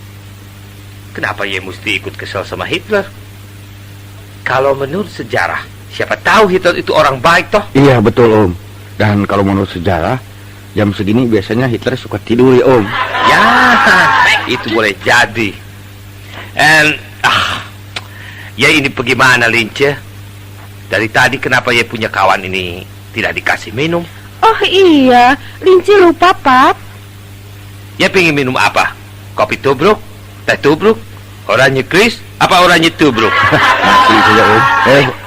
Kenapa ya mesti ikut kesel sama Hitler? Kalau menurut sejarah, siapa tahu Hitler itu orang baik toh? Iya betul Om. Dan kalau menurut sejarah, jam segini biasanya Hitler suka tidur ya Om. Ya, itu boleh jadi. And ya ini bagaimana, Lince? Dari tadi kenapa ya punya kawan ini tidak dikasih minum? Oh iya, Lince lupa, Pap. Ya pengen minum apa? Kopi tubruk? Teh tubruk? Oranye kris? Apa oranye tubruk? Masih saja Om.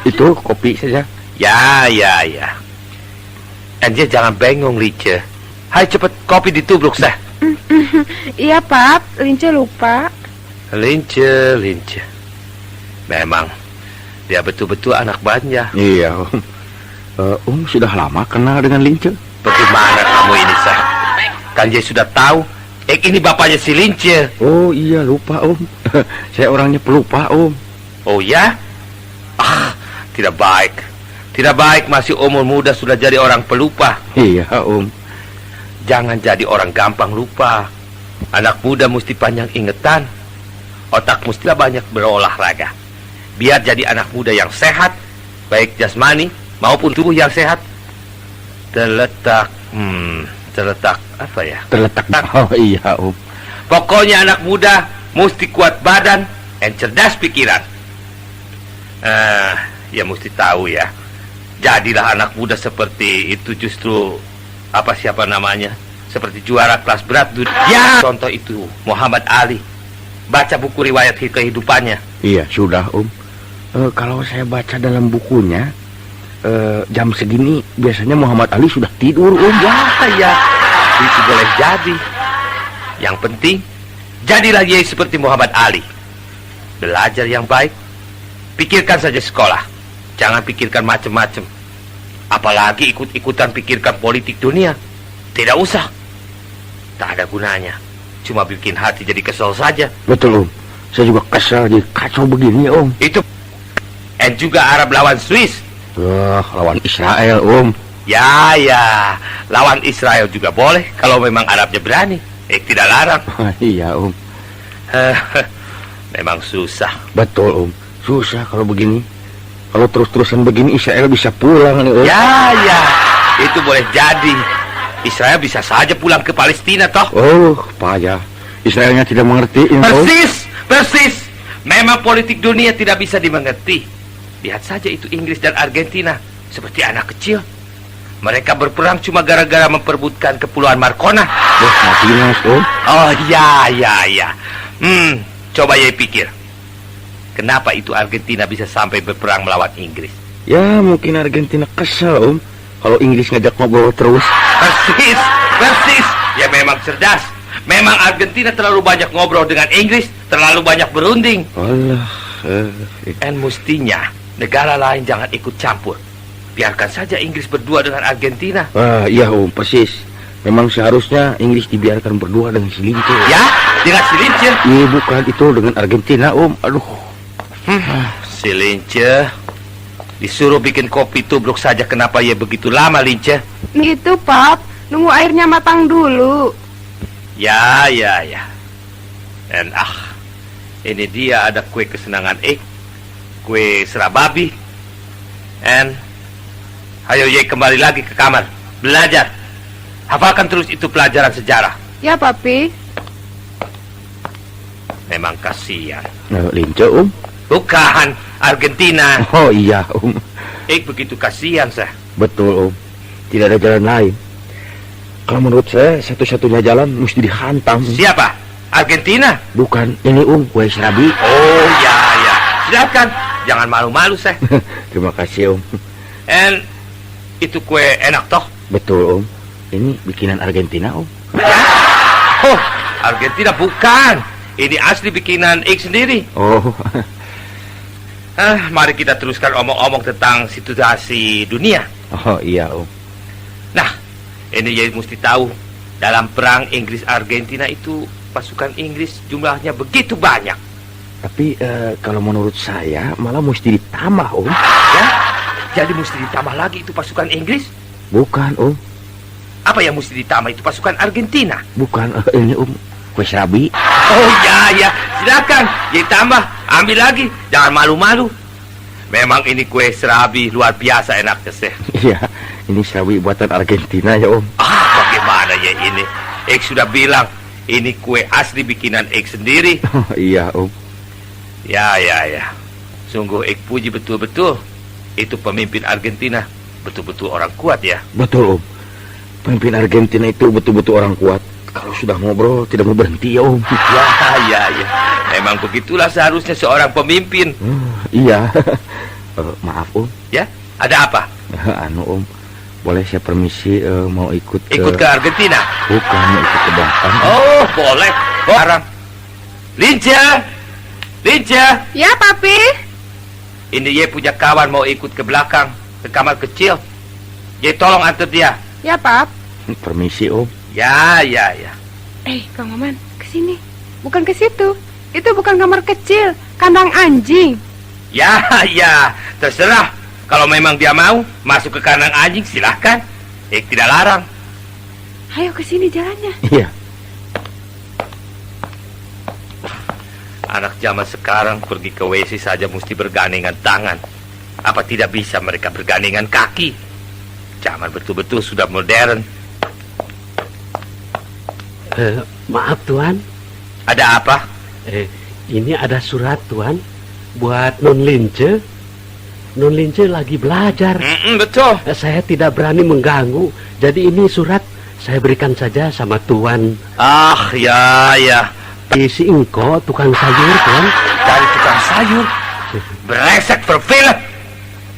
Itu kopi saja. Ya, ya, ya. Anjir, jangan bengong, Lince. Hai, cepet kopi ditubruk, Sah. Iya, Pap. Lince lupa. Lince, Lince. Memang, dia betul-betul anak banja. Iya Om. Om sudah lama kenal dengan Lince. Bagaimana kamu ini, Sah? Kan dia sudah tahu. Ini bapaknya si Lince. Oh iya lupa Om. Saya orangnya pelupa Om. Oh ya? Tidak baik. Tidak baik, masih umur muda sudah jadi orang pelupa. Iya Om. Jangan jadi orang gampang lupa. Anak muda mesti panjang ingetan. Otak mestilah banyak berolahraga. Biar jadi anak muda yang sehat, baik jasmani maupun tubuh yang sehat. Terletak apa ya? Terletak. Oh iya Om. Pokoknya anak muda mesti kuat badan dan cerdas pikiran. Ya mesti tahu ya. Jadilah anak muda seperti itu justru siapa namanya? seperti juara kelas berat dunia. Ya, contoh itu Muhammad Ali. Baca buku riwayat kehidupannya. Iya, sudah, Om. Kalau saya baca dalam bukunya, jam segini biasanya Muhammad Ali sudah tidur, Om. Ya, itu boleh jadi. Yang penting, jadilah ia seperti Muhammad Ali. Belajar yang baik, pikirkan saja sekolah. Jangan pikirkan macam-macam. Apalagi ikut-ikutan pikirkan politik dunia. Tidak usah. Tak ada gunanya. Cuma bikin hati jadi kesel saja. Betul, Om. Saya juga kesel jadi kacau begini, Om. Itu. Dan juga Arab lawan Swiss. Lawan Israel, Om. Ya, lawan Israel juga boleh kalau memang Arabnya berani. Tidak larang. Iya, Om. Memang susah. Betul, Om. Susah kalau begini. Kalau terus-terusan begini Israel bisa pulang nih, Om. Ya, itu boleh jadi. Israel bisa saja pulang ke Palestina, toh. Oh, payah. Israelnya tidak mengerti, Om. Persis. Memang politik dunia tidak bisa dimengerti. Lihat saja itu Inggris dan Argentina, seperti anak kecil. Mereka berperang cuma gara-gara memperebutkan kepulauan Marcona. Martinas, Om. Oh, ya. Coba ya pikir. Kenapa itu Argentina bisa sampai berperang melawan Inggris? Ya, mungkin Argentina kesal, Om. Kalau Inggris ngajak ngobrol terus. Persis. Ya memang cerdas. Memang Argentina terlalu banyak ngobrol dengan Inggris, terlalu banyak berunding. Allah. Dan mestinya negara lain jangan ikut campur. Biarkan saja Inggris berdua dengan Argentina. Iya, Om, persis. Memang seharusnya Inggris dibiarkan berdua dengan si Lince. Ya, dengan si Lince? Iya, bukan itu dengan Argentina, Om. Aduh. Si Lince disuruh bikin kopi tubruk saja, kenapa ia begitu lama, Lince? Itu, Pap. Nunggu airnya matang dulu. Ya. Dan ini dia ada kue kesenangan kue serababi. And ayo ye kembali lagi ke kamar, belajar. Hafalkan terus itu pelajaran sejarah. Ya, Papi. Memang kasihan. Lince, Om. Bukan, Argentina. Oh iya, Om. Begitu kasihan saya. Betul, Om. Tidak ada jalan lain. Kalau menurut saya satu-satunya jalan mesti dihantam. Siapa? Argentina? Bukan, ini Om, kue serabi. Oh ya. Silakan, jangan malu-malu saya. Terima kasih, Om. And itu kue enak toh? Betul, Om. Ini bikinan Argentina, Om. Oh, Argentina bukan. Ini asli bikinan sendiri. Oh. Mari kita teruskan omong-omong tentang situasi dunia. Oh iya, Om. Nah, ini ya mesti tahu. Dalam perang Inggris-Argentina itu pasukan Inggris jumlahnya begitu banyak. Tapi kalau menurut saya malah mesti ditambah, Om. Ya? Jadi mesti ditambah lagi itu pasukan Inggris? Bukan, Om. Apa yang mesti ditambah itu pasukan Argentina? Bukan, ini Om, kue serabi. Oh ya, silakan. Ditambah, ambil lagi. Jangan malu-malu. Memang ini kue serabi luar biasa enaknya sih. Iya, ini serabi buatan Argentina ya, Om. Bagaimana ya ini? Sudah bilang ini kue asli bikinan sendiri. Oh, iya, Om. Ya. Sungguh puji betul-betul. Itu pemimpin Argentina betul-betul orang kuat ya. Betul, Om. Pemimpin Argentina itu betul-betul orang kuat. Kalau sudah ngobrol tidak mau berhenti ya, Om. Ya. Memang begitulah seharusnya seorang pemimpin. Iya. Maaf, Om. Ya, ada apa? Om, boleh saya permisi mau ikut ke Argentina? Bukan, mau ikut ke belakang. Oh, boleh. Sekarang. Lince. Ya, Papi. Ini ye punya kawan mau ikut ke belakang, ke kamar kecil. Ye tolong antar dia. Ya, Pap. Permisi, Om. Ya. Kang Maman, ke sini. Bukan ke situ. Itu bukan kamar kecil, kandang anjing. Ya, terserah. Kalau memang dia mau masuk ke kandang anjing, silahkan. Tidak larang. Ayo ke sini jalannya. Iya. Anak zaman sekarang pergi ke WC saja mesti bergandengan tangan. Apa tidak bisa mereka bergandengan kaki? Zaman betul-betul sudah modern. Maaf, Tuan. Ada apa? Ini ada surat, Tuan. Buat Non Lince. Non Lince lagi belajar. Betul. Saya tidak berani mengganggu. Jadi ini surat saya berikan saja sama Tuan. Ah, ya. Si Engko, tukang sayur, Tuan. Dari tukang sayur. Brengsek vervelen.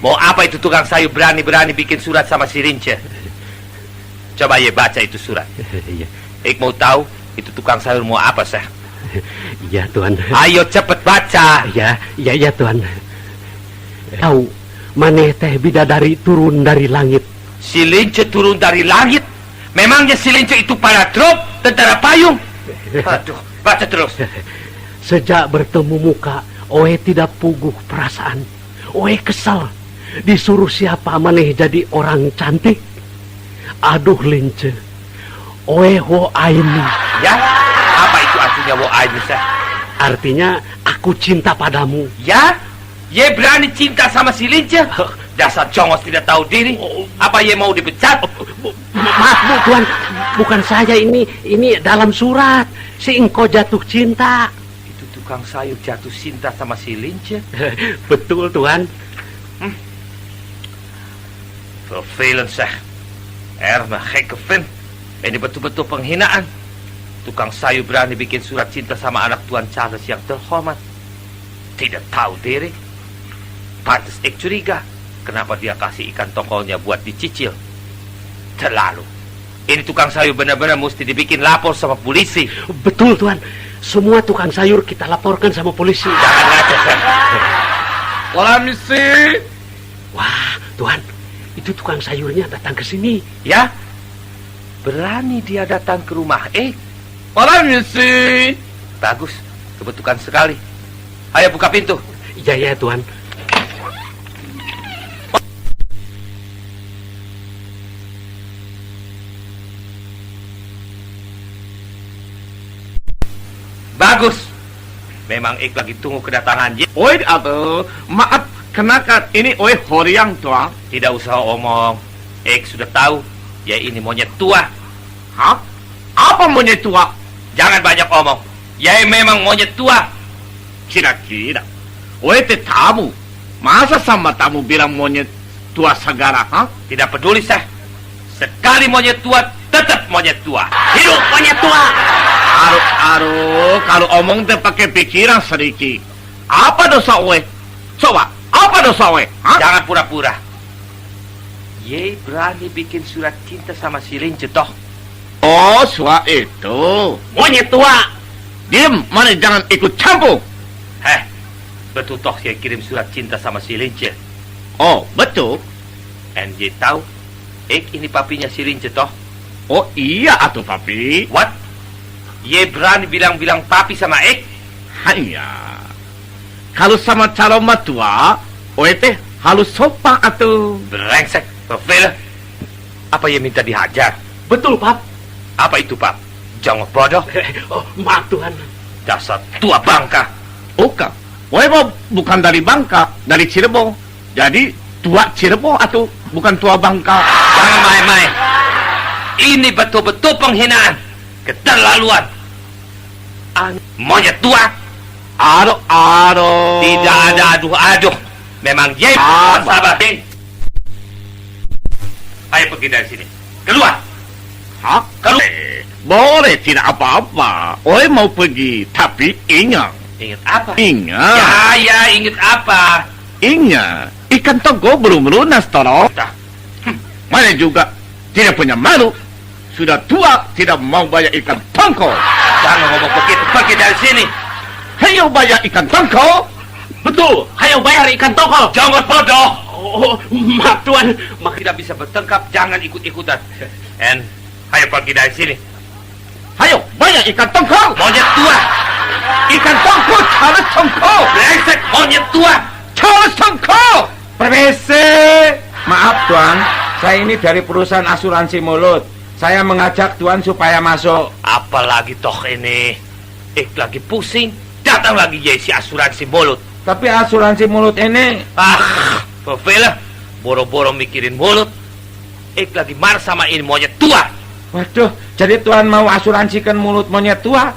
Mau apa itu tukang sayur berani-berani bikin surat sama si Rince? Coba ye baca itu surat. Iya, Ik mau tahu itu tukang sayur mau apa sih? iya, Tuan. Ayo cepet baca. Ya, Tuan. Tahu, maneh teh bidadari turun dari langit. Si Lince turun dari langit. Memangnya si Lince itu para drop tentara payung? Aduh, baca terus. Sejak bertemu muka, Oe tidak puguh perasaan. Oe kesal. Disuruh siapa maneh jadi orang cantik. Aduh Lince, Oe wo aini. Ya, apa itu artinya wo aini sah? Artinya aku cinta padamu. Ya, ye berani cinta sama si Lince? Dasar congos tidak tahu diri. Apa ye mau dipecat? Maaf Bu Tuan, bukan saya ini dalam surat. Si Engko jatuh cinta. Itu tukang sayur jatuh cinta sama si Lince? Betul Tuan. Vervelend zeg. Erme gekke vent. Ini betul-betul penghinaan. Tukang sayur berani bikin surat cinta sama anak Tuan Charles yang terhormat. Tidak tahu diri. Pantes ik curiga. Kenapa dia kasih ikan tongkolnya buat dicicil? Terlalu. Ini tukang sayur benar-benar mesti dibikin lapor sama polisi. Betul Tuan. Semua tukang sayur kita laporkan sama polisi. Jangan ngaco, Sam. Wala misi. Wah, Tuan. Itu tukang sayurnya datang ke sini. Ya? Berani dia datang ke rumah. Wala misi. Bagus. Kebetulan sekali. Ayo buka pintu. Ya, Tuan. Bagus. Memang ik lagi tunggu kedatangan ye. Oe atuh, maaf, kenakan ini oe horiang Tuan. Tidak usah omong. Ik sudah tahu. Ya ini monyet tua. Hah? Apa monyet tua? Jangan banyak omong. Ya memang monyet tua. Kira-kira. Oe teh tamu. Masa sama tamu bilang monyet tua segala, ha? Tidak peduli saya. Sekali monyet tua, tetap monyet tua. Hidup monyet tua. Aduh, kalau omong teh pakai pikiran sedikit. Apa dosa oe? Coba, apa dosa oe? Ha? Jangan pura-pura. Ye berani bikin surat cinta sama si Lince toh. Oh, soal itu. Monyet tua. Diam, mana jangan ikut campur. Betul toh ye kirim surat cinta sama si Lince. Oh, betul. And ye tahu, ik ini papinya si Lince toh. Oh iya atuh papi. What? Ye berani bilang-bilang papi sama ik? Hanya. Kalau sama calon matua, oe teh halus sopan atuh. Brengsek, Pevela. Apa ye minta dihajar? Betul, Pap. Apa itu, Pap? Jangan bodoh. Oh, maaf, Tuhan. Dasar tua bangka. Bukan. Oe mau bukan dari Bangka, dari Cirebon. Jadi tua Cirebon atuh, bukan tua Bangka. Jangan main-main. Ini betul-betul penghinaan. Keterlaluan. Monyet tua. Aduh. Tidak ada aduh-aduh. Memang ye sahabat. Ayo pergi dari sini. Keluar. Hah? Keluar. Boleh, tidak apa-apa. Oe mau pergi, tapi ingat. Ingat apa? Ingat. Ya, ingat apa? Ingat. Ikan tongko belum lunas, tolong. Mana juga tidak punya malu. Sudah tua, tidak mau bayar ikan tongko. Jangan ngomong begitu. Pergi dari sini. Hayo bayar ikan tongko. Betul. Hayo bayar ikan tongkol. Jangan bodoh. Oh, maaf, Tuan. Tidak bisa bertengkap. Jangan ikut-ikutan. And ayo pergi dari sini. Hayo bayar ikan tongko. Monyet tua. Ikan tongko, Charles tongko. Brengsek monyet tua. Charles tongko. Permisi. Maaf Tuan, saya ini dari perusahaan asuransi mulut. Saya mengajak Tuan supaya masuk. Apalagi toh ini. Ik lagi pusing. Datang lagi ye si asuransi mulut. Tapi asuransi mulut ini... Pevela. Boro-boro mikirin mulut. Ik lagi marah sama ini monyet tua. Waduh, jadi Tuan mau asuransikan mulut monyet tua?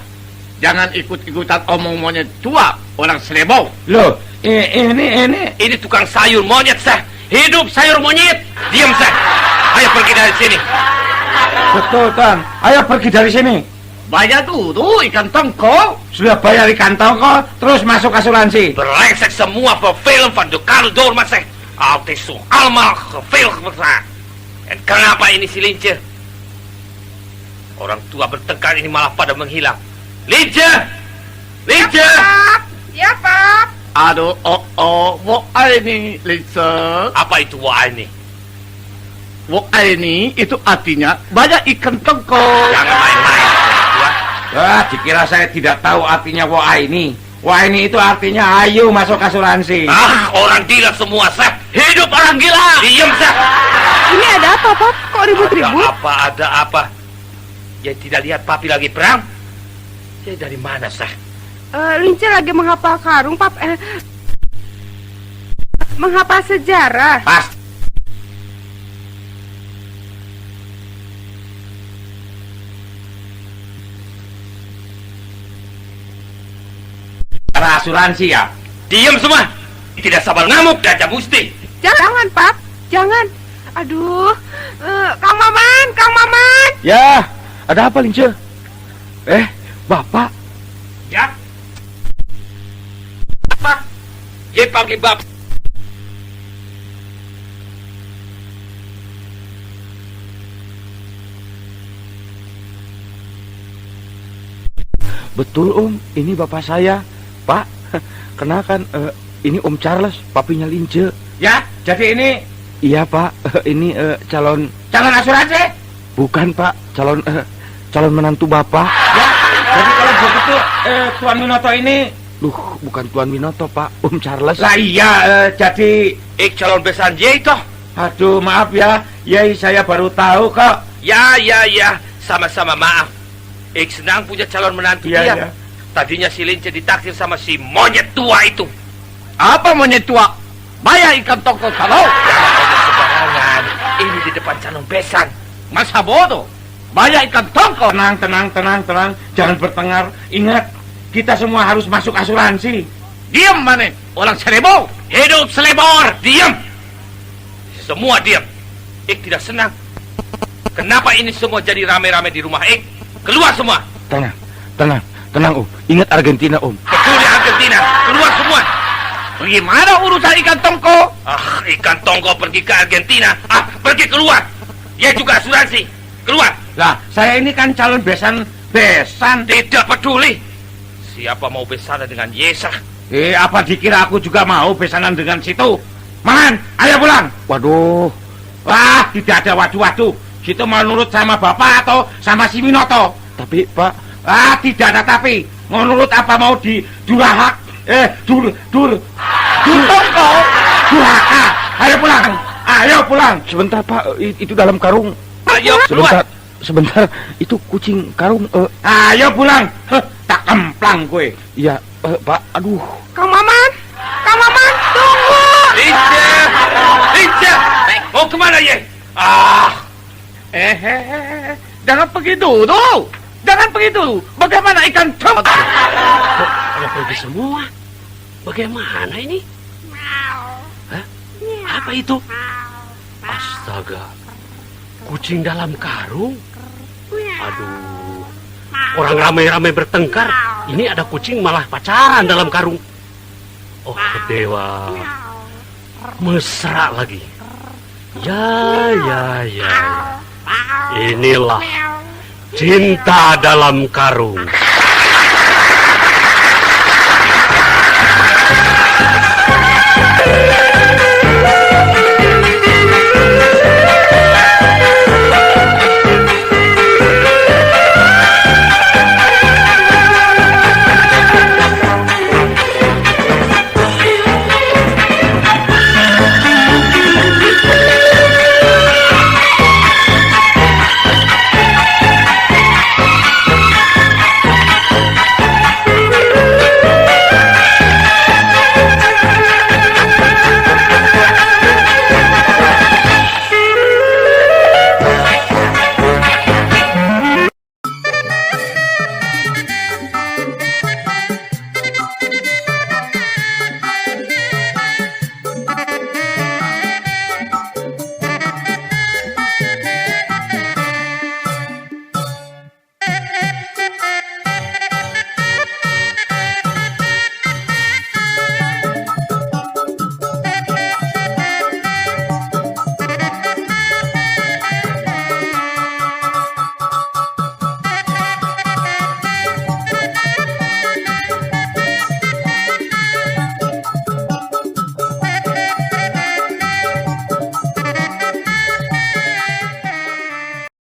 Jangan ikut-ikutan omong monyet tua, orang Cirebon. Loh, ini... Ini tukang sayur monyet sah. Hidup sayur monyet. Diam sah. Ayo pergi dari sini. Betul, Tuan. Ayo pergi dari sini. Bayar dulu ikan tongkol. Sudah bayar ikan tongkol, terus masuk asuransi. Brengsek semua vervelend van de koridor, mas. Het is zo allemaal gevelg. En kenapa ini si Lince? Orang tua bertengkar ini malah pada menghilang. Lince! Lince! Ya, Pap. Aduh, wok ini, Lisa. Apa itu wah ini? Wok ini itu artinya banyak ikan tongkol. Jangan main-main, orang tua. Wah, dikira saya tidak tahu artinya wah ini. Wah ini itu artinya ayo masuk asuransi. Orang gila semua, Seth. Hidup orang gila. Diam, Seth. Ini ada apa, Pap? Kok ribut-ribut? Ada apa? Ya tidak lihat papi lagi perang? Ya dari mana, Seth? Lince lagi menghafal karung, Pap. Menghafal sejarah. Pas. Asuransi ya. Diam semua. Tidak sabar ngamuk Daja Musti. Jangan, Pap. Jangan. Aduh. Kang Maman. Ya, ada apa, Lince? Bapak. Ya. Apa? Dia panggil bab. Betul, Om. Ini bapak saya. Pak, kenalkan, ini Om Charles, papinya Lince. Ya, jadi ini Iya, Pak. Ini calon asuransi. bukan, Pak. Calon menantu Bapak. Ya, jadi kalau begitu Tuan Minoto ini. Bukan Tuan Minoto, Pak. Om Charles. Lah iya, jadi Calon besan dia itu. aduh maaf ya. Yai saya baru tahu kok. Ya. Sama-sama maaf. Senang punya calon menantu Iya, dia. iya. Tadinya si Lince ditaksir sama si monyet tua itu. Apa monyet tua? Bayar ikan tongkol kalau. Jangan ngomong sembarangan. Ini di depan calon besan. Masa bodoh. Bayar ikan tongkol. Tenang. Jangan bertengkar. Ingat, kita semua harus masuk asuransi. Diam mana? Orang selebo. Hidup selebor. Diam. Semua diam. Tidak senang. Kenapa ini semua jadi rame-rame di rumah Keluar semua. Tenang, Om. Ingat Argentina, Om. Peduli Argentina. Keluar semua. Bagaimana urusan ikan tongkol? Ikan tongkol pergi ke Argentina. Pergi keluar. Dia juga asuransi. Keluar. Lah, saya ini kan calon besan. Tidak peduli. Siapa mau besanan dengan Yesa? Apa dikira aku juga mau besanan dengan situ? Man, ayo pulang. Waduh. Wah, tidak ada waduh. Situ mau nurut sama bapak atau sama si Minoto? Tapi, Pak. Tidak ada tapi. Mau nurut apa mau di durhaka? Tongkol. Durhaka. Ayo pulang. Sebentar, Pak. Itu dalam karung. Ayo keluar. Sebentar. Itu kucing karung. Ayo pulang. Tak kemplang gue. Iya, Pak. Aduh. Kang Maman, tunggu. Lince. Mau kemana, Ye? Jangan pergi dulu. Bagaimana ikan tongkol? Kalau pergi semua, bagaimana ini? Hah? Apa itu? Astaga, kucing dalam karung? Aduh, orang ramai-ramai bertengkar. Ini ada kucing malah pacaran dalam karung. Oh dewa, mesra lagi. Ya. Inilah cinta dalam karung.